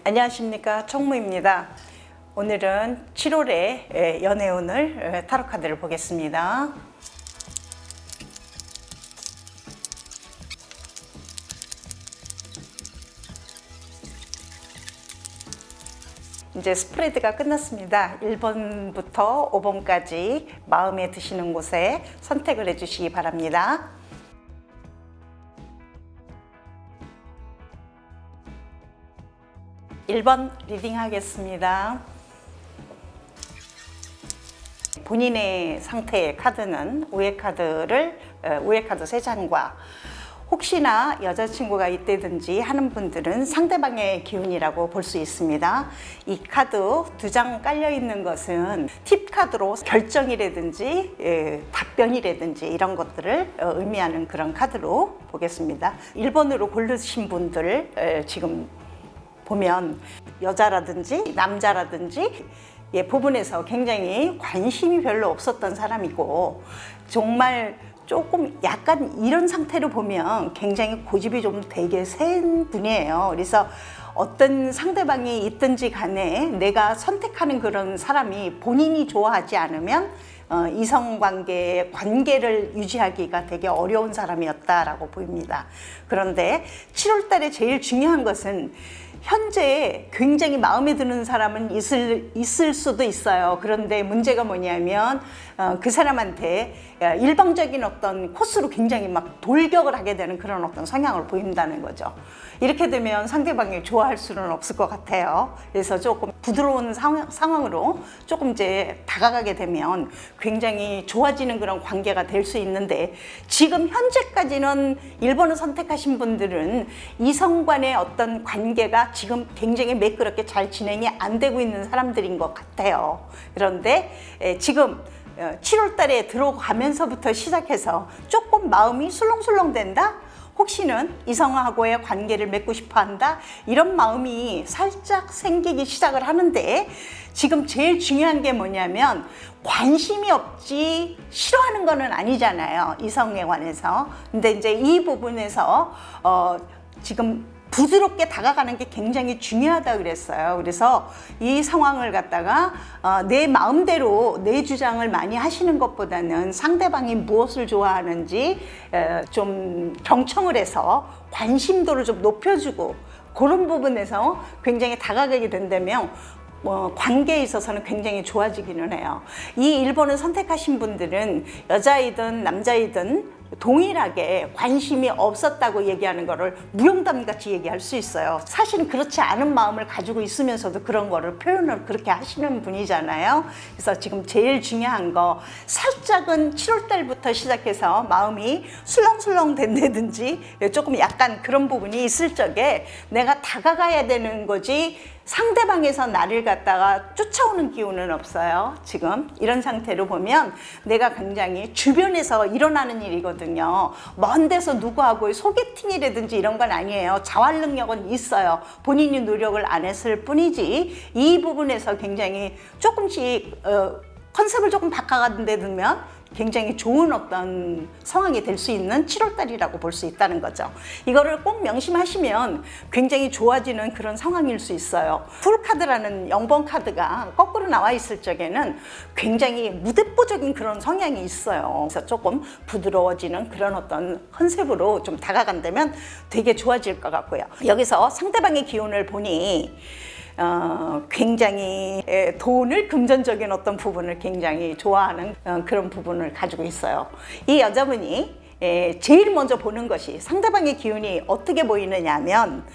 안녕하십니까, 청무입니다. 오늘은 7월의 연애운을 타로 카드를 보겠습니다. 이제 스프레드가 끝났습니다. 1번부터 5번까지 마음에 드시는 곳에 선택을 해주시기 바랍니다. (1번) 리딩 하겠습니다. 본인의 상태의 카드는 우회 카드 3장과 혹시나 여자친구가 있다든지 하는 분들은 상대방의 기운이라고 볼 수 있습니다. 이 카드 2장 깔려 있는 것은 팁 카드로 결정이라든지 답변이라든지 이런 것들을 의미하는 그런 카드로 보겠습니다. 1번으로 고르신 분들 지금 보면 여자라든지 남자라든지 부분에서 굉장히 관심이 별로 없었던 사람이고, 정말 조금 약간 이런 상태로 보면 굉장히 고집이 좀 되게 센 분이에요. 그래서 어떤 상대방이 있든지 간에 내가 선택하는 그런 사람이 본인이 좋아하지 않으면 관계를 유지하기가 되게 어려운 사람이었다라고 보입니다. 그런데 7월 달에 제일 중요한 것은 현재 굉장히 마음에 드는 사람은 있을 수도 있어요. 그런데 문제가 뭐냐면 그 사람한테 일방적인 어떤 코스로 굉장히 막 돌격을 하게 되는 그런 어떤 성향을 보인다는 거죠. 이렇게 되면 상대방이 좋아할 수는 없을 것 같아요. 그래서 조금 부드러운 상황으로 조금 이제 다가가게 되면 굉장히 좋아지는 그런 관계가 될 수 있는데, 지금 현재까지는 1번을 선택하신 분들은 이성 간의 어떤 관계가 지금 굉장히 매끄럽게 잘 진행이 안 되고 있는 사람들인 것 같아요. 그런데 지금 7월 달에 들어가면서부터 시작해서 조금 마음이 술렁술렁 된다? 혹시는 이성하고의 관계를 맺고 싶어 한다? 이런 마음이 살짝 생기기 시작을 하는데, 지금 제일 중요한 게 뭐냐면 관심이 없지 싫어하는 거는 아니잖아요, 이성에 관해서. 근데 이제 이 부분에서 지금 부드럽게 다가가는 게 굉장히 중요하다 그랬어요. 그래서 이 상황을 갖다가 내 마음대로 내 주장을 많이 하시는 것보다는 상대방이 무엇을 좋아하는지 좀 경청을 해서 관심도를 좀 높여주고, 그런 부분에서 굉장히 다가가게 된다면 관계에 있어서는 굉장히 좋아지기는 해요. 이 1번을 선택하신 분들은 여자이든 남자이든 동일하게 관심이 없었다고 얘기하는 거를 무용담같이 얘기할 수 있어요. 사실은 그렇지 않은 마음을 가지고 있으면서도 그런 거를 표현을 그렇게 하시는 분이잖아요. 그래서 지금 제일 중요한 거, 살짝은 7월 달부터 시작해서 마음이 술렁술렁 된다든지 조금 약간 그런 부분이 있을 적에 내가 다가가야 되는 거지 상대방에서 나를 갖다가 쫓아오는 기운은 없어요. 지금 이런 상태로 보면 내가 굉장히 주변에서 일어나는 일이거든요. 먼 데서 누구하고 소개팅이라든지 이런 건 아니에요. 자활 능력은 있어요. 본인이 노력을 안 했을 뿐이지, 이 부분에서 굉장히 조금씩 컨셉을 조금 바꿔간다면 굉장히 좋은 어떤 상황이 될 수 있는 7월 달이라고 볼 수 있다는 거죠. 이거를 꼭 명심하시면 굉장히 좋아지는 그런 상황일 수 있어요. 풀카드라는 0번 카드가 거꾸로 나와 있을 적에는 굉장히 무대뽀적인 그런 성향이 있어요. 그래서 조금 부드러워지는 그런 어떤 컨셉으로 좀 다가간다면 되게 좋아질 것 같고요. 여기서 상대방의 기운을 보니 굉장히 돈을, 금전적인 어떤 부분을 굉장히 좋아하는 그런 부분을 가지고 있어요. 이 여자분이 제일 먼저 보는 것이, 상대방의 기운이 어떻게 보이느냐 하면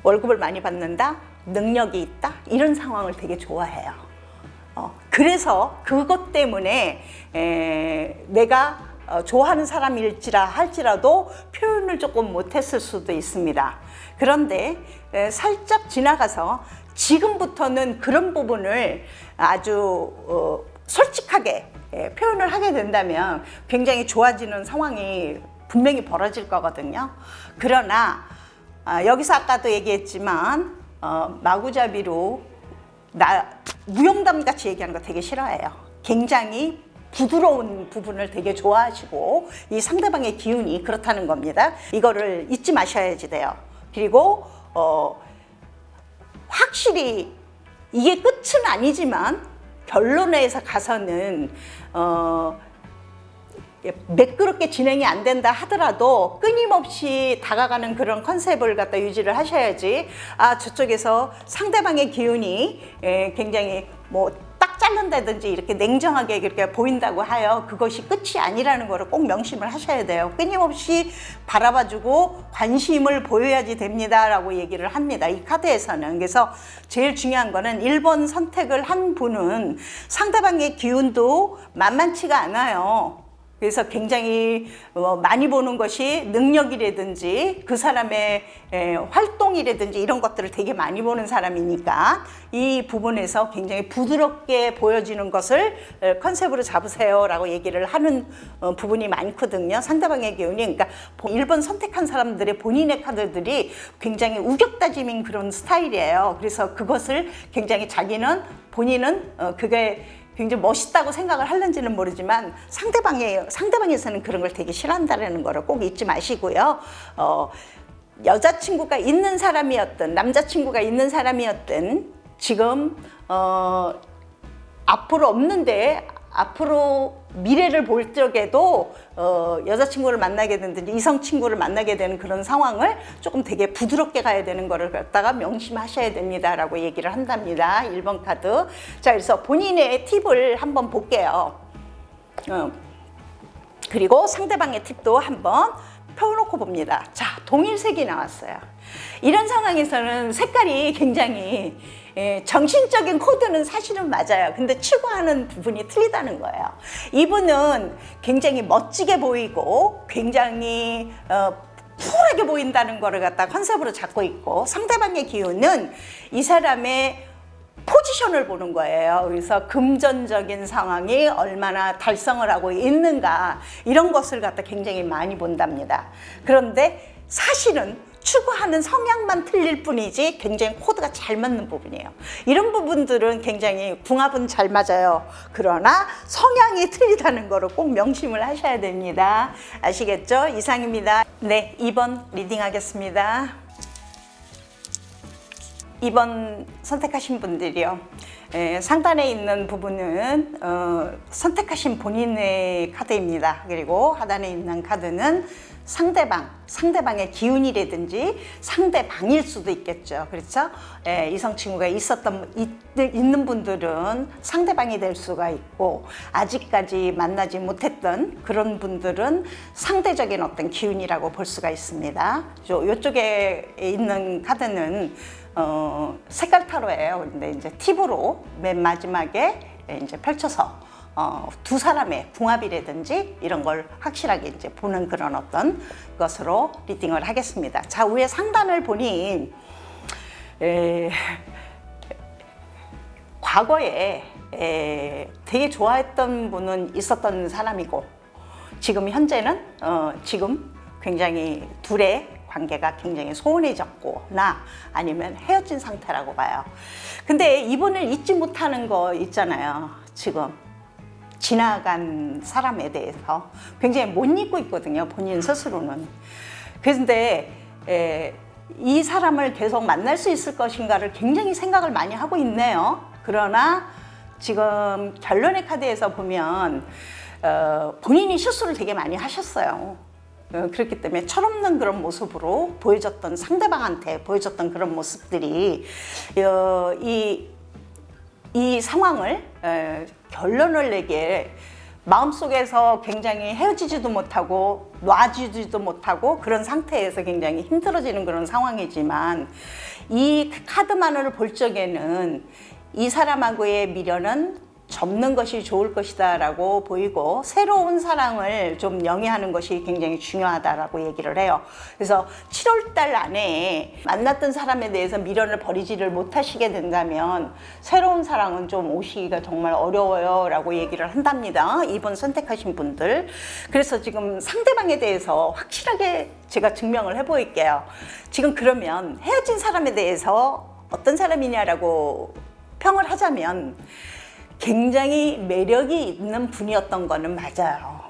월급을 많이 받는다, 능력이 있다, 이런 상황을 되게 좋아해요. 그래서 그것 때문에 내가 좋아하는 사람일지라 할지라도 표현을 조금 못했을 수도 있습니다. 그런데 살짝 지나가서 지금부터는 그런 부분을 아주 솔직하게 표현을 하게 된다면 굉장히 좋아지는 상황이 분명히 벌어질 거거든요. 그러나 여기서 아까도 얘기했지만 마구잡이로 무용담같이 얘기하는 거 되게 싫어해요. 굉장히 부드러운 부분을 되게 좋아하시고 이 상대방의 기운이 그렇다는 겁니다. 이거를 잊지 마셔야지 돼요. 그리고 확실히 이게 끝은 아니지만 결론에서 가서는 매끄럽게 진행이 안 된다 하더라도 끊임없이 다가가는 그런 컨셉을 갖다 유지를 하셔야지, 저쪽에서 상대방의 기운이 굉장히 딱 자른다든지 이렇게 냉정하게 그렇게 보인다고 하여 그것이 끝이 아니라는 거를 꼭 명심을 하셔야 돼요. 끊임없이 바라봐주고 관심을 보여야지 됩니다라고 얘기를 합니다, 이 카드에서는. 그래서 제일 중요한 거는 1번 선택을 한 분은 상대방의 기운도 만만치가 않아요. 그래서 굉장히 많이 보는 것이 능력이라든지 그 사람의 활동이라든지 이런 것들을 되게 많이 보는 사람이니까 이 부분에서 굉장히 부드럽게 보여지는 것을 컨셉으로 잡으세요 라고 얘기를 하는 부분이 많거든요. 상대방의 기운이. 그러니까 1번 선택한 사람들의 본인의 카드들이 굉장히 우격다짐인 그런 스타일이에요. 그래서 그것을 굉장히 본인은 그게 굉장히 멋있다고 생각을 하는지는 모르지만 상대방에서는 그런 걸 되게 싫어한다는 거를 꼭 잊지 마시고요. 여자친구가 있는 사람이었든 남자친구가 있는 사람이었든 지금 앞으로 없는데 앞으로 미래를 볼 적에도 여자친구를 만나게 되든지 이성 친구를 만나게 되는 그런 상황을 조금 되게 부드럽게 가야 되는 거를 갖다가 명심하셔야 됩니다라고 얘기를 한답니다. 1번 카드. 자, 그래서 본인의 팁을 한번 볼게요. 그리고 상대방의 팁도 한번 펴놓고 봅니다. 자, 동일색이 나왔어요. 이런 상황에서는 색깔이 굉장히 정신적인 코드는 사실은 맞아요. 근데 추구하는 부분이 틀리다는 거예요. 이분은 굉장히 멋지게 보이고 굉장히 쿨하게 보인다는 거를 갖다 컨셉으로 잡고 있고, 상대방의 기운은 이 사람의 포지션을 보는 거예요. 그래서 금전적인 상황이 얼마나 달성을 하고 있는가 이런 것을 갖다 굉장히 많이 본답니다. 그런데 사실은 추구하는 성향만 틀릴 뿐이지 굉장히 코드가 잘 맞는 부분이에요. 이런 부분들은 굉장히 궁합은 잘 맞아요. 그러나 성향이 틀리다는 거를 꼭 명심을 하셔야 됩니다. 아시겠죠? 이상입니다. 네, 2번 리딩 하겠습니다. 2번 선택하신 분들이요. 상단에 있는 부분은 선택하신 본인의 카드입니다. 그리고 하단에 있는 카드는 상대방의 기운이라든지 상대방일 수도 있겠죠. 그렇죠? 이성 친구가 있는 분들은 상대방이 될 수가 있고, 아직까지 만나지 못했던 그런 분들은 상대적인 어떤 기운이라고 볼 수가 있습니다. 이쪽에 있는 카드는 색깔 타로예요. 근데 이제 팁으로 맨 마지막에 이제 펼쳐서 두 사람의 궁합이라든지 이런 걸 확실하게 이제 보는 그런 어떤 것으로 리딩을 하겠습니다. 자, 위에 상단을 보니 과거에 되게 좋아했던 분은 있었던 사람이고, 지금 현재는 지금 굉장히 둘의 관계가 굉장히 소원해졌거나 아니면 헤어진 상태라고 봐요. 근데 이분을 잊지 못하는 거 있잖아요. 지금 지나간 사람에 대해서 굉장히 못 잊고 있거든요, 본인 스스로는. 그런데 이 사람을 계속 만날 수 있을 것인가를 굉장히 생각을 많이 하고 있네요. 그러나 지금 결론의 카드에서 보면 본인이 실수를 되게 많이 하셨어요. 그렇기 때문에 철없는 그런 모습으로 보여줬던, 상대방한테 보여줬던 그런 모습들이 이 상황을 결론을 내게 마음속에서 굉장히 헤어지지도 못하고 놔주지도 못하고 그런 상태에서 굉장히 힘들어지는 그런 상황이지만, 이 카드만을 볼 적에는 이 사람하고의 미련은 접는 것이 좋을 것이다 라고 보이고, 새로운 사랑을 좀 영위하는 것이 굉장히 중요하다라고 얘기를 해요. 그래서 7월 달 안에 만났던 사람에 대해서 미련을 버리지를 못하시게 된다면 새로운 사랑은 좀 오시기가 정말 어려워요 라고 얘기를 한답니다, 이번 선택하신 분들. 그래서 지금 상대방에 대해서 확실하게 제가 증명을 해보일게요. 지금 그러면 헤어진 사람에 대해서 어떤 사람이냐라고 평을 하자면 굉장히 매력이 있는 분이었던 거는 맞아요.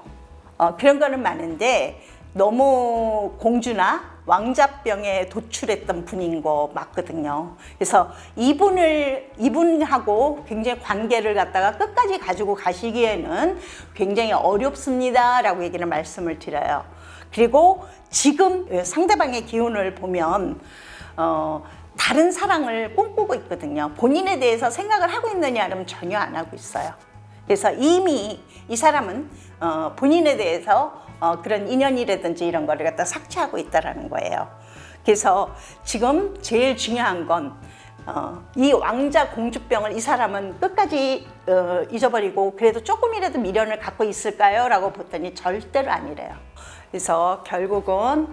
그런 거는 많은데 너무 공주나 왕자병에 도출했던 분인 거 맞거든요. 그래서 이분하고 굉장히 관계를 갖다가 끝까지 가지고 가시기에는 굉장히 어렵습니다라고 얘기를 말씀을 드려요. 그리고 지금 상대방의 기운을 보면 다른 사랑을 꿈꾸고 있거든요. 본인에 대해서 생각을 하고 있느냐 하면 전혀 안 하고 있어요. 그래서 이미 이 사람은 본인에 대해서 그런 인연이라든지 이런 거를 갖다 삭제하고 있다라는 거예요. 그래서 지금 제일 중요한 건 이 왕자 공주병을 이 사람은 끝까지 잊어버리고 그래도 조금이라도 미련을 갖고 있을까요? 라고 봤더니 절대로 아니래요. 그래서 결국은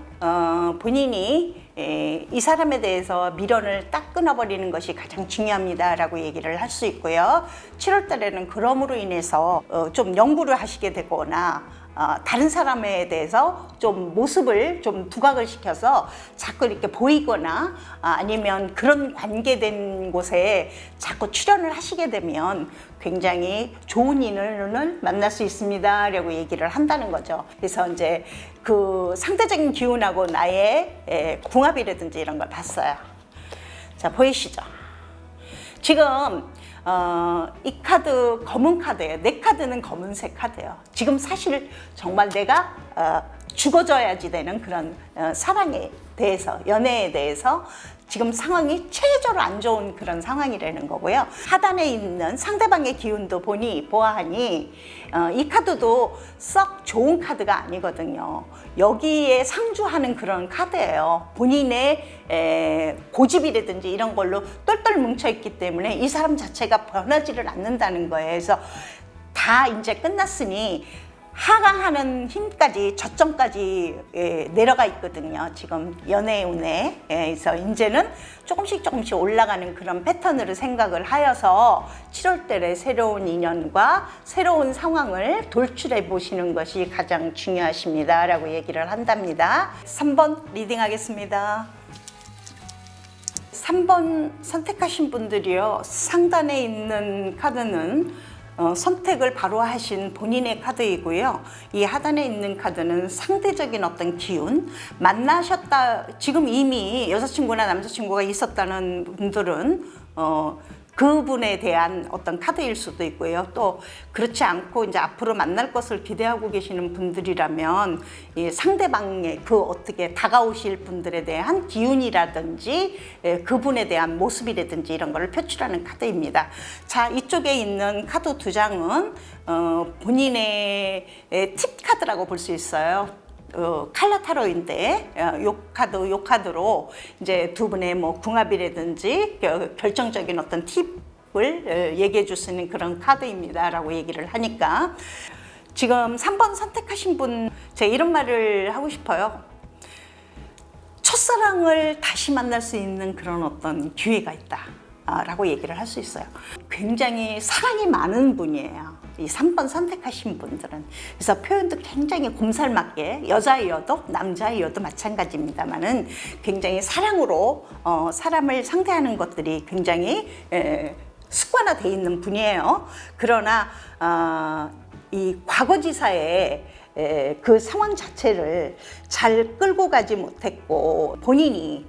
본인이 이 사람에 대해서 미련을 딱 끊어버리는 것이 가장 중요합니다라고 얘기를 할 수 있고요. 7월 달에는 그럼으로 인해서 좀 연구를 하시게 되거나 다른 사람에 대해서 좀 모습을 좀 두각을 시켜서 자꾸 이렇게 보이거나 아니면 그런 관계된 곳에 자꾸 출연을 하시게 되면 굉장히 좋은 인연을 만날 수 있습니다 라고 얘기를 한다는 거죠. 그래서 이제 그 상대적인 기운하고 나의 궁합이라든지 이런 걸 봤어요. 자, 보이시죠? 지금 이 카드 검은 카드예요. 내 카드는 검은색 카드예요. 지금 사실 정말 내가 죽어져야지 되는 그런 사랑에 대해서, 연애에 대해서 지금 상황이 최저로 안 좋은 그런 상황이라는 거고요. 하단에 있는 상대방의 기운도 보아하니 이 카드도 썩 좋은 카드가 아니거든요. 여기에 상주하는 그런 카드예요. 본인의 고집이라든지 이런 걸로 똘똘 뭉쳐있기 때문에 이 사람 자체가 변하지를 않는다는 거예요. 그래서 다 이제 끝났으니 하강하는 힘까지 저점까지 내려가 있거든요. 지금 연애운에. 그래서 이제는 조금씩 올라가는 그런 패턴으로 생각을 하여서 7월 달에 새로운 인연과 새로운 상황을 돌출해 보시는 것이 가장 중요하십니다 라고 얘기를 한답니다. 3번 리딩 하겠습니다. 3번 선택하신 분들이요, 상단에 있는 카드는 선택을 바로 하신 본인의 카드이고요. 이 하단에 있는 카드는 상대적인 어떤 기운, 만나셨다, 지금 이미 여자친구나 남자친구가 있었다는 분들은 그분에 대한 어떤 카드일 수도 있고요. 또 그렇지 않고 이제 앞으로 만날 것을 기대하고 계시는 분들이라면 이 상대방의 그 어떻게 다가오실 분들에 대한 기운이라든지 그분에 대한 모습이라든지 이런 거를 표출하는 카드입니다. 자, 이쪽에 있는 카드 두 장은 본인의 팁 카드라고 볼 수 있어요. 칼라 타로인데 요 카드로 이제 두 분의 뭐 궁합이라든지 결정적인 어떤 팁을 얘기해 줄 수 있는 그런 카드입니다라고 얘기를 하니까, 지금 3번 선택하신 분 제가 이런 말을 하고 싶어요. 첫사랑을 다시 만날 수 있는 그런 어떤 기회가 있다 라고 얘기를 할 수 있어요. 굉장히 사랑이 많은 분이에요, 이 3번 선택하신 분들은. 그래서 표현도 굉장히 곰살맞게, 여자이어도 남자이어도 마찬가지입니다만은 굉장히 사랑으로 사람을 상대하는 것들이 굉장히 습관화되어 있는 분이에요. 그러나 이 과거지사의 그 상황 자체를 잘 끌고 가지 못했고 본인이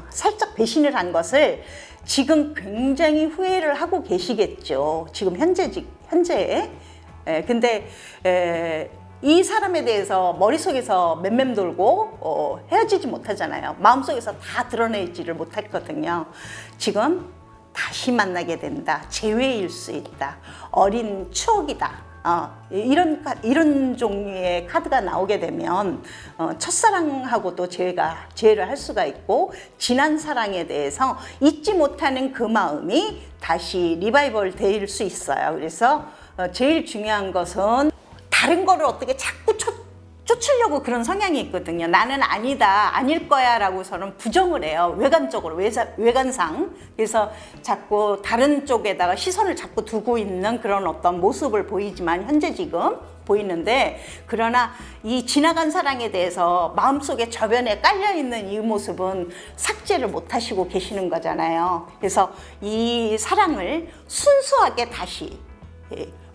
살짝 배신을 한 것을 지금 굉장히 후회를 하고 계시겠죠. 지금 현재에. 근데 이 사람에 대해서 머릿속에서 맴맴 돌고 헤어지지 못하잖아요. 마음속에서 다 드러내지를 못했거든요. 지금 다시 만나게 된다. 재회일 수 있다. 어린 추억이다. 이런 종류의 카드가 나오게 되면 첫사랑하고도 재회를 할 수가 있고, 지난 사랑에 대해서 잊지 못하는 그 마음이 다시 리바이벌 될 수 있어요. 그래서 제일 중요한 것은 다른 거를 어떻게 자꾸 쫓으려고 그런 성향이 있거든요. 나는 아니다, 아닐 거야 라고서는 부정을 해요. 외관적으로, 외관상. 그래서 자꾸 다른 쪽에다가 시선을 자꾸 두고 있는 그런 어떤 모습을 보이지만, 현재 지금 보이는데, 그러나 이 지나간 사랑에 대해서 마음속에 저변에 깔려있는 이 모습은 삭제를 못 하시고 계시는 거잖아요. 그래서 이 사랑을 순수하게 다시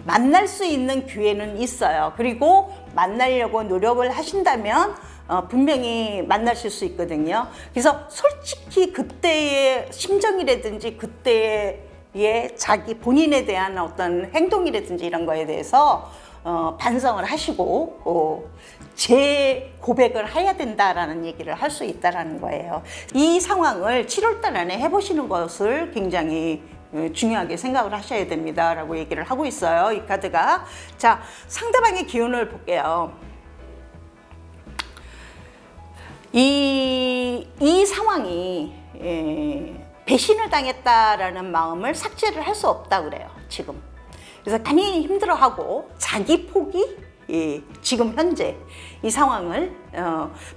만날 수 있는 기회는 있어요. 그리고 만나려고 노력을 하신다면 분명히 만나실 수 있거든요. 그래서 솔직히 그때의 심정이라든지 그때의 자기 본인에 대한 어떤 행동이라든지 이런 거에 대해서 반성을 하시고 재고백을 해야 된다라는 얘기를 할 수 있다라는 거예요. 이 상황을 7월달 안에 해보시는 것을 굉장히 중요하게 생각을 하셔야 됩니다라고 얘기를 하고 있어요. 이 카드가. 자, 상대방의 기운을 볼게요. 이 상황이 배신을 당했다라는 마음을 삭제를 할 수 없다 그래요. 지금. 그래서 많이 힘들어하고 자기 포기, 지금 현재 이 상황을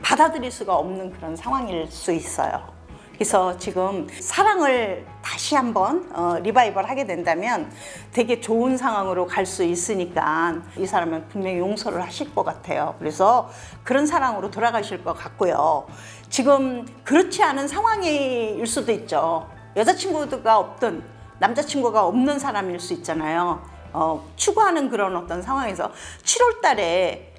받아들일 수가 없는 그런 상황일 수 있어요. 그래서 지금 사랑을 다시 한번 리바이벌 하게 된다면 되게 좋은 상황으로 갈 수 있으니까 이 사람은 분명히 용서를 하실 것 같아요. 그래서 그런 사랑으로 돌아가실 것 같고요. 지금 그렇지 않은 상황일 수도 있죠. 여자친구가 없든 남자친구가 없는 사람일 수 있잖아요. 추구하는 그런 어떤 상황에서 7월 달에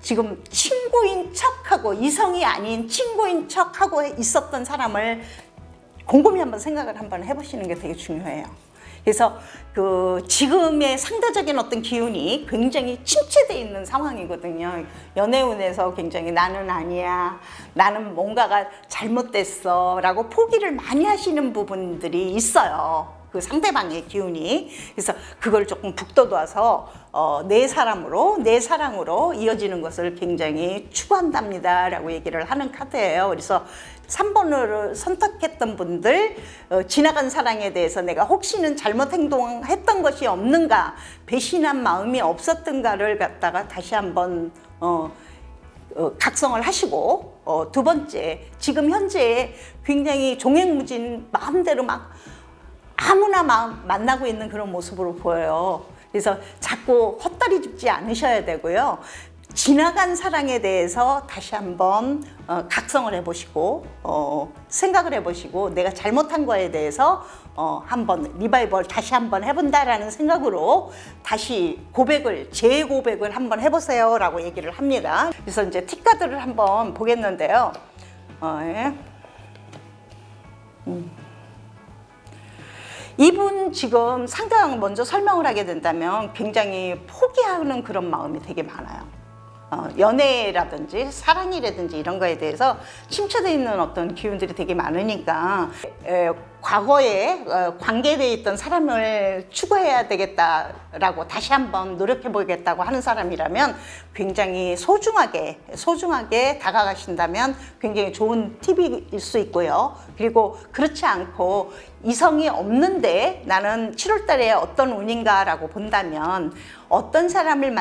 지금 친구인 척하고 이성이 아닌 친구인 척하고 있었던 사람을 곰곰이 한번 생각을 한번 해보시는 게 되게 중요해요. 그래서 그 지금의 상대적인 어떤 기운이 굉장히 침체되어 있는 상황이거든요. 연애운에서 굉장히 나는 아니야, 나는 뭔가가 잘못됐어 라고 포기를 많이 하시는 부분들이 있어요. 그 상대방의 기운이. 그래서 그걸 조금 북돋아서 내 사랑으로 이어지는 것을 굉장히 추구한답니다 라고 얘기를 하는 카드예요. 그래서 3번을 선택했던 분들, 지나간 사랑에 대해서 내가 혹시는 잘못 행동했던 것이 없는가, 배신한 마음이 없었던가를 갖다가 다시 한번 각성을 하시고, 두 번째, 지금 현재 굉장히 종횡무진 마음대로 막 아무나 만나고 있는 그런 모습으로 보여요. 그래서 자꾸 헛다리 짚지 않으셔야 되고요. 지나간 사랑에 대해서 다시 한번 각성을 해보시고 생각을 해보시고 내가 잘못한 거에 대해서 한번 리바이벌 다시 한번 해본다라는 생각으로 다시 재고백을 한번 해보세요 라고 얘기를 합니다. 그래서 이제 팁카드를 한번 보겠는데요. 이분 지금 상대방 먼저 설명을 하게 된다면 굉장히 포기하는 그런 마음이 되게 많아요. 연애라든지 사랑이라든지 이런 거에 대해서 침체되어 있는 어떤 기운들이 되게 많으니까 과거에 관계되어 있던 사람을 추구해야 되겠다라고 다시 한번 노력해 보겠다고 하는 사람이라면 굉장히 소중하게 다가가신다면 굉장히 좋은 팁일 수 있고요. 그리고 그렇지 않고 이성이 없는데 나는 7월 달에 어떤 운인가라고 본다면 어떤 사람을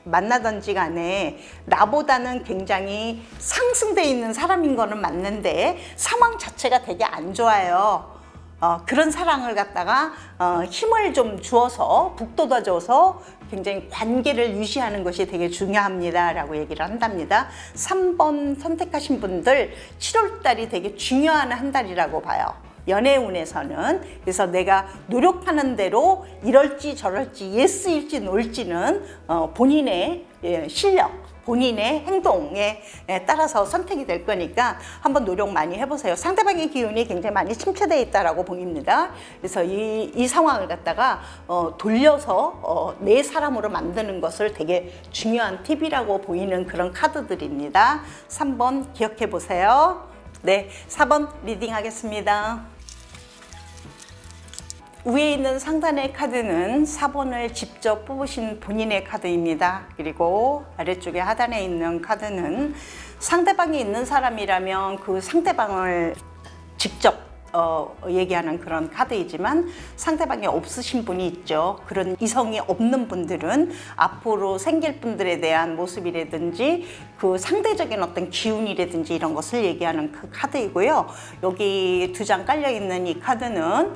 만나든지 간에 나보다는 굉장히 상승되어 있는 사람인 거는 맞는데 상황 자체가 되게 안 좋아요. 그런 사랑을 갖다가 힘을 좀 주어서 북돋아줘서 굉장히 관계를 유지하는 것이 되게 중요합니다 라고 얘기를 한답니다. 3번 선택하신 분들 7월 달이 되게 중요한 한 달이라고 봐요. 연애운에서는. 그래서 내가 노력하는 대로 이럴지 저럴지 예스일지 노일지는 본인의 실력, 본인의 행동에 따라서 선택이 될 거니까 한번 노력 많이 해보세요. 상대방의 기운이 굉장히 많이 침체되어 있다라고 보입니다. 그래서 이 상황을 갖다가 돌려서 내 사람으로 만드는 것을 되게 중요한 팁이라고 보이는 그런 카드들입니다. 3번 기억해 보세요. 네, 4번 리딩 하겠습니다. 위에 있는 상단의 카드는 4번을 직접 뽑으신 본인의 카드입니다. 그리고 아래쪽에 하단에 있는 카드는 상대방이 있는 사람이라면 그 상대방을 직접 얘기하는 그런 카드이지만 상대방이 없으신 분이 있죠. 그런 이성이 없는 분들은 앞으로 생길 분들에 대한 모습이라든지 그 상대적인 어떤 기운이라든지 이런 것을 얘기하는 그 카드이고요. 여기 두 장 깔려 있는 이 카드는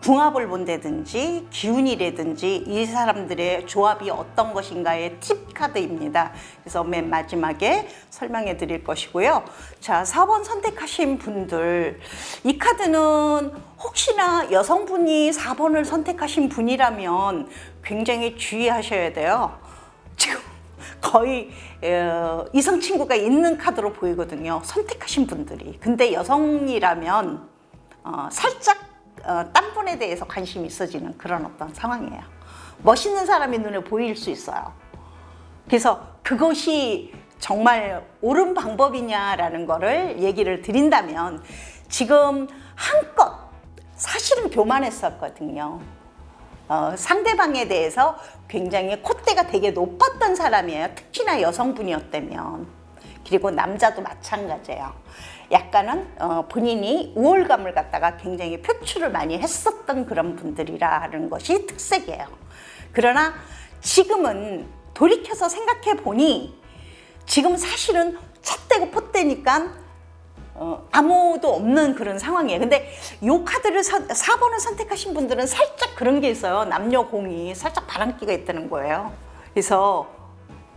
궁합을 본다든지 기운이라든지 이 사람들의 조합이 어떤 것인가의 팁 카드입니다. 그래서 맨 마지막에 설명해 드릴 것이고요. 자, 4번 선택하신 분들, 이 카드는 혹시나 여성분이 4번을 선택하신 분이라면 굉장히 주의하셔야 돼요. 지금 거의 이성 친구가 있는 카드로 보이거든요. 선택하신 분들이. 근데 여성이라면 살짝 딴 분에 대해서 관심이 있어지는 그런 어떤 상황이에요. 멋있는 사람이 눈에 보일 수 있어요. 그래서 그것이 정말 옳은 방법이냐라는 거를 얘기를 드린다면 지금 한껏 사실은 교만했었거든요. 상대방에 대해서 굉장히 콧대가 되게 높았던 사람이에요. 특히나 여성분이었다면. 그리고 남자도 마찬가지예요. 약간은 본인이 우월감을 갖다가 굉장히 표출을 많이 했었던 그런 분들이라는 것이 특색이에요. 그러나 지금은 돌이켜서 생각해 보니 지금 사실은 찻대고 pot대니까 아무도 없는 그런 상황이에요. 근데 요 카드를 4번을 선택하신 분들은 살짝 그런 게 있어요. 남녀 공이 살짝 바람기가 있다는 거예요. 그래서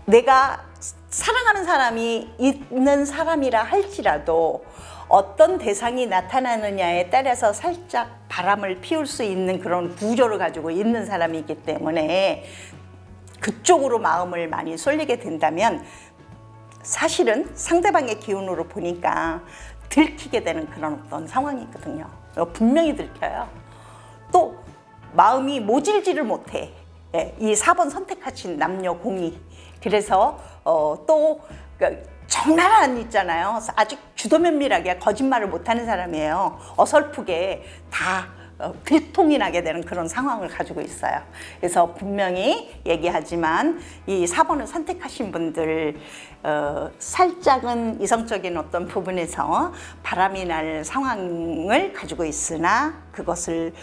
내가 사랑하는 사람이 있는 사람이라 할지라도 어떤 대상이 나타나느냐에 따라서 살짝 바람을 피울 수 있는 그런 구조를 가지고 있는 사람이기 때문에 그쪽으로 마음을 많이 쏠리게 된다면 사실은 상대방의 기운으로 보니까 들키게 되는 그런 어떤 상황이거든요. 분명히 들켜요. 또 마음이 모질지를 못해. 이 4번 선택하신 남녀 공이. 그래서 또 적나라한 있잖아요. 아주 주도면밀하게 거짓말을 못하는 사람이에요. 어설프게 다 들통이 나게 되는 그런 상황을 가지고 있어요. 그래서 분명히 얘기하지만 이 4번을 선택하신 분들 살짝은 이성적인 어떤 부분에서 바람이 날 상황을 가지고 있으나 그것을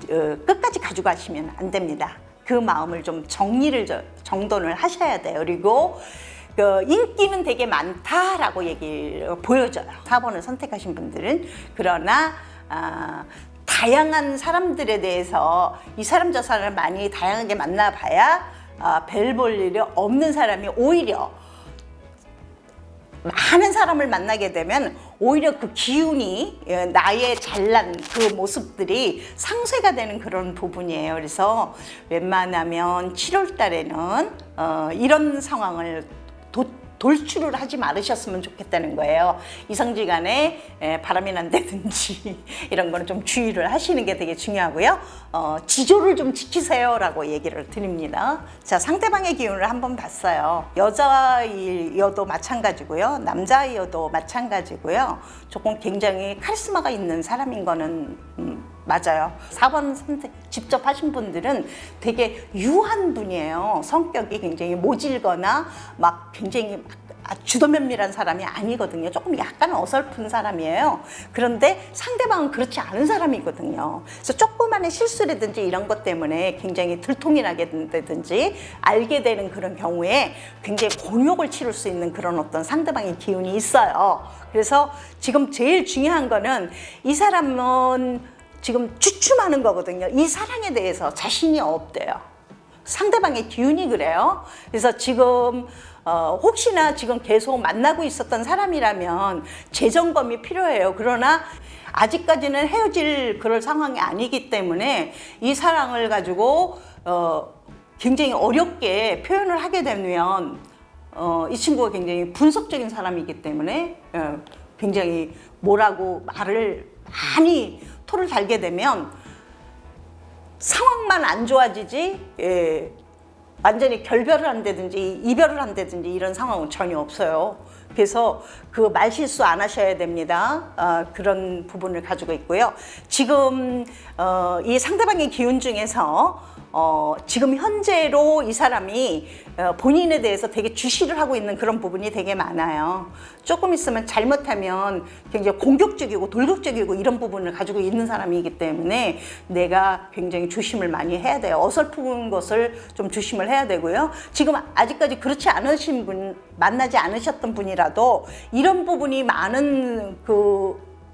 끝까지 가지고 가시면 안 됩니다. 그 마음을 좀 정돈을 하셔야 돼요. 그리고 인기는 되게 많다라고 얘기를 보여줘요. 4번을 선택하신 분들은. 그러나 다양한 사람들에 대해서 이 사람 저 사람을 많이 다양하게 만나봐야 별 볼 일이 없는 사람이 오히려 많은 사람을 만나게 되면 오히려 그 기운이 나의 잘난 그 모습들이 상쇄가 되는 그런 부분이에요. 그래서 웬만하면 7월 달에는 이런 상황을 돌출을 하지 말으셨으면 좋겠다는 거예요. 이성지간에 바람이 난다든지 이런 거는 좀 주의를 하시는 게 되게 중요하고요. 지조를 좀 지키세요 라고 얘기를 드립니다. 자, 상대방의 기운을 한번 봤어요. 여자이어도 마찬가지고요. 남자이어도 마찬가지고요. 조금 굉장히 카리스마가 있는 사람인 거는 맞아요. 4번 선택 직접 하신 분들은 되게 유한 분이에요. 성격이 굉장히 모질거나 막 굉장히 주도면밀한 사람이 아니거든요. 조금 약간 어설픈 사람이에요. 그런데 상대방은 그렇지 않은 사람이거든요. 그래서 조그만의 실수라든지 이런 것 때문에 굉장히 들통이 나게 된다든지 알게 되는 그런 경우에 굉장히 곤욕을 치를 수 있는 그런 어떤 상대방의 기운이 있어요. 그래서 지금 제일 중요한 거는 이 사람은 지금 주춤하는 거거든요. 이 사랑에 대해서 자신이 없대요. 상대방의 기운이 그래요. 그래서 지금 혹시나 지금 계속 만나고 있었던 사람이라면 재점검이 필요해요. 그러나 아직까지는 헤어질 그럴 상황이 아니기 때문에 이 사랑을 가지고 굉장히 어렵게 표현을 하게 되면 이 친구가 굉장히 분석적인 사람이기 때문에 굉장히 뭐라고 말을 많이 토를 달게 되면 상황만 안 좋아지지 완전히 결별을 한다든지 이별을 한다든지 이런 상황은 전혀 없어요. 그래서 그 말실수 안 하셔야 됩니다. 그런 부분을 가지고 있고요. 지금 이 상대방의 기운 중에서 지금 현재로 이 사람이 본인에 대해서 되게 주시를 하고 있는 그런 부분이 되게 많아요. 조금 있으면 잘못하면 굉장히 공격적이고 돌격적이고 이런 부분을 가지고 있는 사람이기 때문에 내가 굉장히 조심을 많이 해야 돼요. 어설픈 것을 좀 조심을 해야 되고요. 지금 아직까지 그렇지 않으신 분, 만나지 않으셨던 분이라도 이런 부분이 많은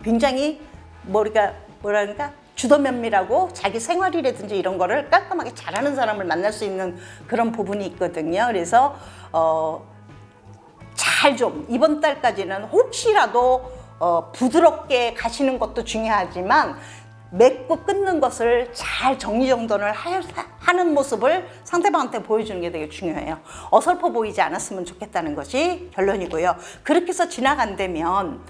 굉장히 뭐랄까 주도면밀하고 자기 생활이라든지 이런 거를 깔끔하게 잘하는 사람을 만날 수 있는 그런 부분이 있거든요. 그래서 잘 좀 이번 달까지는 혹시라도 부드럽게 가시는 것도 중요하지만 맺고 끊는 것을 잘 정리정돈을 하는 모습을 상대방한테 보여주는 게 되게 중요해요. 어설퍼 보이지 않았으면 좋겠다는 것이 결론이고요. 그렇게 해서 지나간다면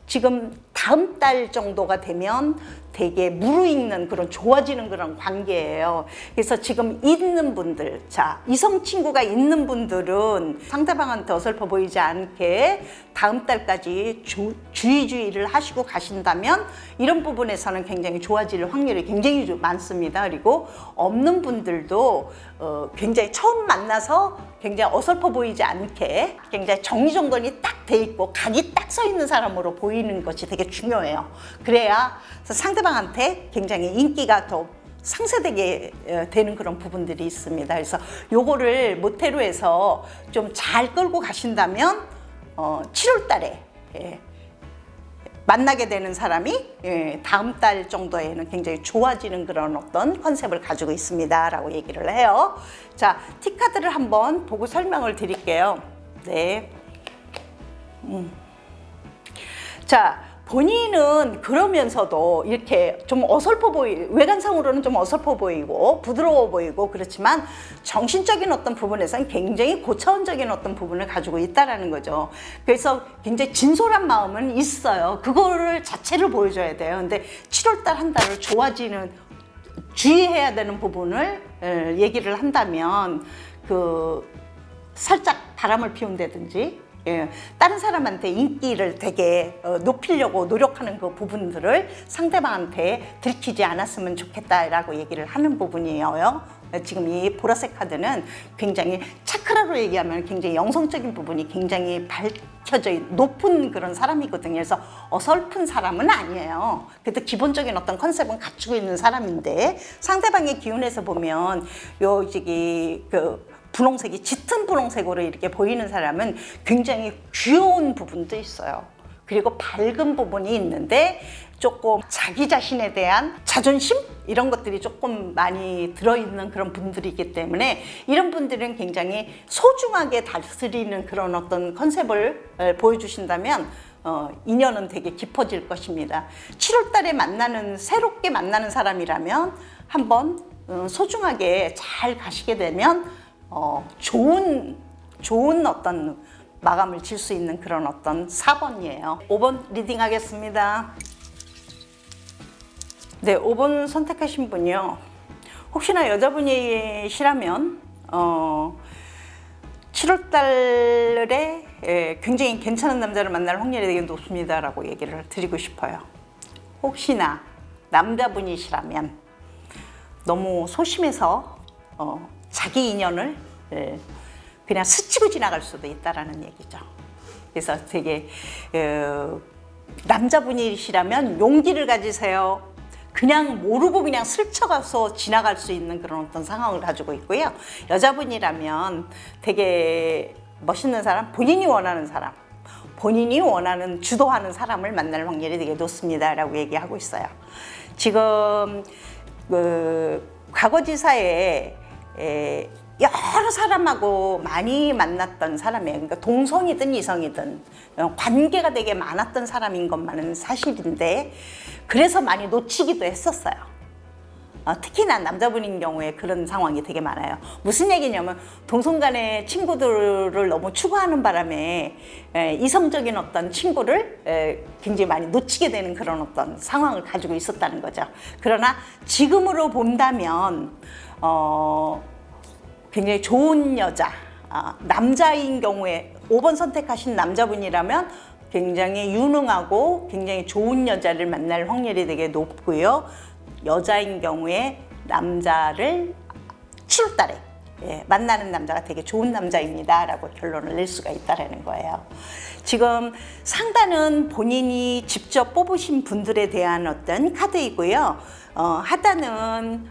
지금 다음 달 정도가 되면 되게 무르익는 그런 좋아지는 그런 관계예요. 그래서 지금 있는 분들, 자, 이성 친구가 있는 분들은 상대방한테 어설퍼 보이지 않게 다음 달까지 주의를 하시고 가신다면 이런 부분에서는 굉장히 좋아질 확률이 굉장히 많습니다. 그리고 없는 분들도 굉장히 처음 만나서 굉장히 어설퍼 보이지 않게 굉장히 정리정돈이 딱 돼 있고 각이 딱 서 있는 사람으로 보이는 것이 되게 중요해요. 그래야 상대방한테 굉장히 인기가 더 상쇄되게 되는 그런 부분들이 있습니다. 그래서 요거를 모태로 해서 좀 잘 끌고 가신다면 7월 달에 만나게 되는 사람이 다음 달 정도에는 굉장히 좋아지는 그런 어떤 컨셉을 가지고 있습니다 라고 얘기를 해요. 자, T카드를 한번 보고 설명을 드릴게요. 네. 자, 본인은 그러면서도 이렇게 좀 어설퍼 외관상으로는 좀 어설퍼 보이고 부드러워 보이고 그렇지만 정신적인 어떤 부분에서는 굉장히 고차원적인 어떤 부분을 가지고 있다라는 거죠. 그래서 굉장히 진솔한 마음은 있어요. 그거를 자체를 보여줘야 돼요. 근데 7월 달 한 달을 좋아지는 주의해야 되는 부분을 얘기를 한다면 살짝 바람을 피운다든지 다른 사람한테 인기를 되게 높이려고 노력하는 그 부분들을 상대방한테 들키지 않았으면 좋겠다라고 얘기를 하는 부분이에요. 지금 이 보라색 카드는 굉장히 차크라로 얘기하면 굉장히 영성적인 부분이 굉장히 밝혀져 있는 높은 그런 사람이거든요. 그래서 어설픈 사람은 아니에요. 그래도 기본적인 어떤 컨셉은 갖추고 있는 사람인데 상대방의 기운에서 보면 분홍색이 짙은 분홍색으로 이렇게 보이는 사람은 굉장히 귀여운 부분도 있어요. 그리고 밝은 부분이 있는데 조금 자기 자신에 대한 자존심? 이런 것들이 조금 많이 들어있는 그런 분들이기 때문에 이런 분들은 굉장히 소중하게 다스리는 그런 어떤 컨셉을 보여주신다면 인연은 되게 깊어질 것입니다. 7월 달에 새롭게 만나는 사람이라면 한번 소중하게 잘 가시게 되면 좋은 어떤 마감을 질 수 있는 그런 어떤 4번이에요. 5번 리딩 하겠습니다. 네, 5번 선택하신 분이요. 혹시나 여자분이시라면 7월 달에 굉장히 괜찮은 남자를 만날 확률이 되게 높습니다 라고 얘기를 드리고 싶어요. 혹시나 남자분이시라면 너무 소심해서 자기 인연을 그냥 스치고 지나갈 수도 있다라는 얘기죠. 그래서 되게 남자분이시라면 용기를 가지세요. 그냥 모르고 그냥 스쳐가서 지나갈 수 있는 그런 어떤 상황을 가지고 있고요. 여자분이라면 되게 멋있는 사람, 본인이 원하는 사람, 본인이 원하는 주도하는 사람을 만날 확률이 되게 높습니다라고 얘기하고 있어요. 지금 과거지사에 여러 사람하고 많이 만났던 사람이에요. 그러니까 동성이든 이성이든 관계가 되게 많았던 사람인 것만은 사실인데 그래서 많이 놓치기도 했었어요. 특히나 남자분인 경우에 그런 상황이 되게 많아요. 무슨 얘기냐면 동성 간의 친구들을 너무 추구하는 바람에 이성적인 어떤 친구를 굉장히 많이 놓치게 되는 그런 어떤 상황을 가지고 있었다는 거죠. 그러나 지금으로 본다면 굉장히 좋은 여자, 남자인 경우에 5번 선택하신 남자분이라면 굉장히 유능하고 굉장히 좋은 여자를 만날 확률이 되게 높고요. 여자인 경우에 남자를 7월 달에 만나는 남자가 되게 좋은 남자입니다 라고 결론을 낼 수가 있다는 거예요. 지금 상단은 본인이 직접 뽑으신 분들에 대한 어떤 카드이고요. 하단은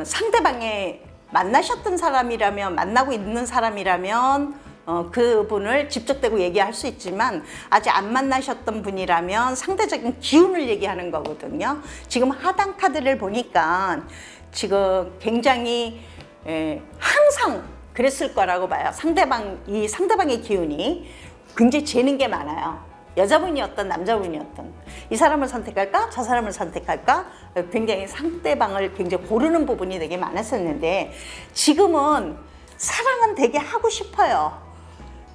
상대방의 만나셨던 사람이라면, 만나고 있는 사람이라면 그분을 직접 대고 얘기할 수 있지만 아직 안 만나셨던 분이라면 상대적인 기운을 얘기하는 거거든요. 지금 하단 카드를 보니까 지금 굉장히 항상 그랬을 거라고 봐요. 상대방의 기운이 굉장히 재는 게 많아요. 여자분이었던 남자분이었던 이 사람을 선택할까 저 사람을 선택할까 굉장히 상대방을 굉장히 고르는 부분이 되게 많았었는데 지금은 사랑은 되게 하고 싶어요.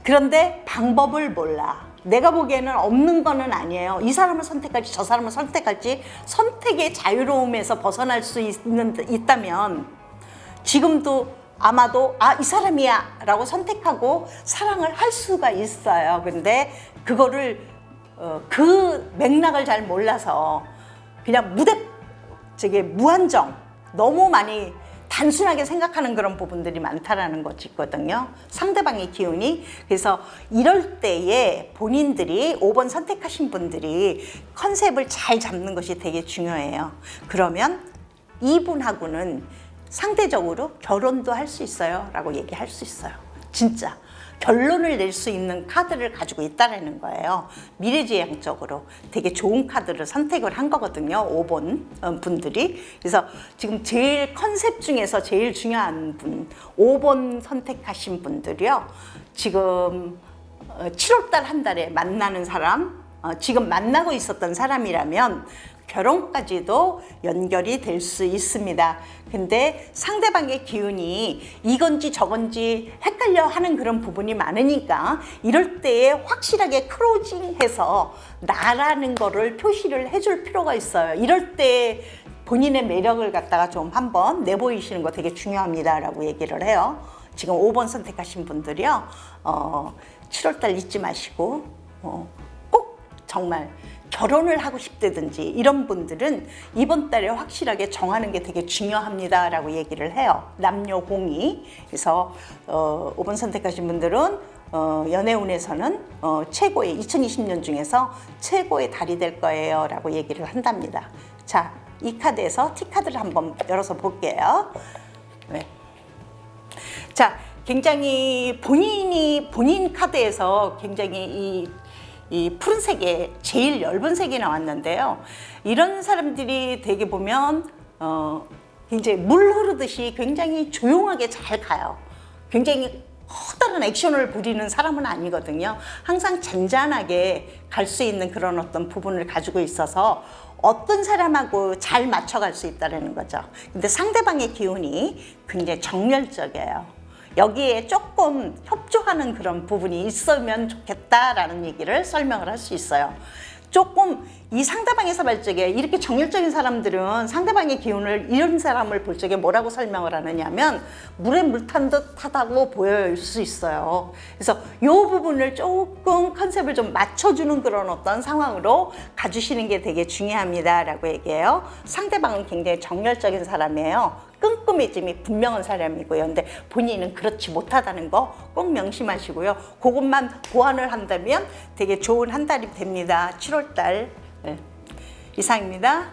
그런데 방법을 몰라. 내가 보기에는 없는 거는 아니에요. 이 사람을 선택할지 저 사람을 선택할지 선택의 자유로움에서 벗어날 수 있다면 지금도 아마도 이 사람이야 라고 선택하고 사랑을 할 수가 있어요. 근데 그거를 그 맥락을 잘 몰라서 그냥 무한정 너무 많이 단순하게 생각하는 그런 부분들이 많다라는 것이거든요. 상대방의 기운이. 그래서 이럴 때에 본인들이 5번 선택하신 분들이 컨셉을 잘 잡는 것이 되게 중요해요. 그러면 이분하고는 상대적으로 결혼도 할 수 있어요 라고 얘기할 수 있어요. 진짜 결론을 낼 수 있는 카드를 가지고 있다는 거예요. 미래지향적으로 되게 좋은 카드를 선택을 한 거거든요. 5번 분들이. 그래서 지금 제일 컨셉 중에서 제일 중요한 분 5번 선택하신 분들이요. 지금 7월달 한 달에 만나는 사람, 지금 만나고 있었던 사람이라면 결혼까지도 연결이 될 수 있습니다. 근데 상대방의 기운이 이건지 저건지 헷갈려 하는 그런 부분이 많으니까 이럴 때에 확실하게 클로징해서 나라는 거를 표시를 해줄 필요가 있어요. 이럴 때 본인의 매력을 갖다가 좀 한번 내보이시는 거 되게 중요합니다 라고 얘기를 해요. 지금 5번 선택하신 분들이요. 7월달 잊지 마시고 꼭 정말 결혼을 하고 싶다든지 이런 분들은 이번 달에 확실하게 정하는 게 되게 중요합니다 라고 얘기를 해요. 남녀 공이. 그래서 5번 선택하신 분들은 연애운에서는 최고의 2020년 중에서 최고의 달이 될 거예요 라고 얘기를 한답니다. 자, 이 카드에서 T카드를 한번 열어서 볼게요. 네. 자, 굉장히 본인 카드에서 굉장히 이 푸른색에 제일 엷은 색이 나왔는데요. 이런 사람들이 되게 보면 굉장히 물 흐르듯이 굉장히 조용하게 잘 가요. 굉장히 커다란 액션을 부리는 사람은 아니거든요. 항상 잔잔하게 갈 수 있는 그런 어떤 부분을 가지고 있어서 어떤 사람하고 잘 맞춰갈 수 있다는 거죠. 근데 상대방의 기운이 굉장히 정열적이에요. 여기에 조금 협조하는 그런 부분이 있으면 좋겠다라는 얘기를 설명을 할 수 있어요. 조금 이 상대방에서 볼 적에 이렇게 정열적인 사람들은 상대방의 기운을 이런 사람을 볼 적에 뭐라고 설명을 하느냐면 물에 물 탄 듯하다고 보일 수 있어요. 그래서 이 부분을 조금 컨셉을 좀 맞춰주는 그런 어떤 상황으로 가주시는 게 되게 중요합니다 라고 얘기해요. 상대방은 굉장히 정열적인 사람이에요. 끈끈해짐이 분명한 사람이고요. 근데 본인은 그렇지 못하다는 거 꼭 명심하시고요. 그것만 보완을 한다면 되게 좋은 한 달이 됩니다. 7월 달. 네. 이상입니다.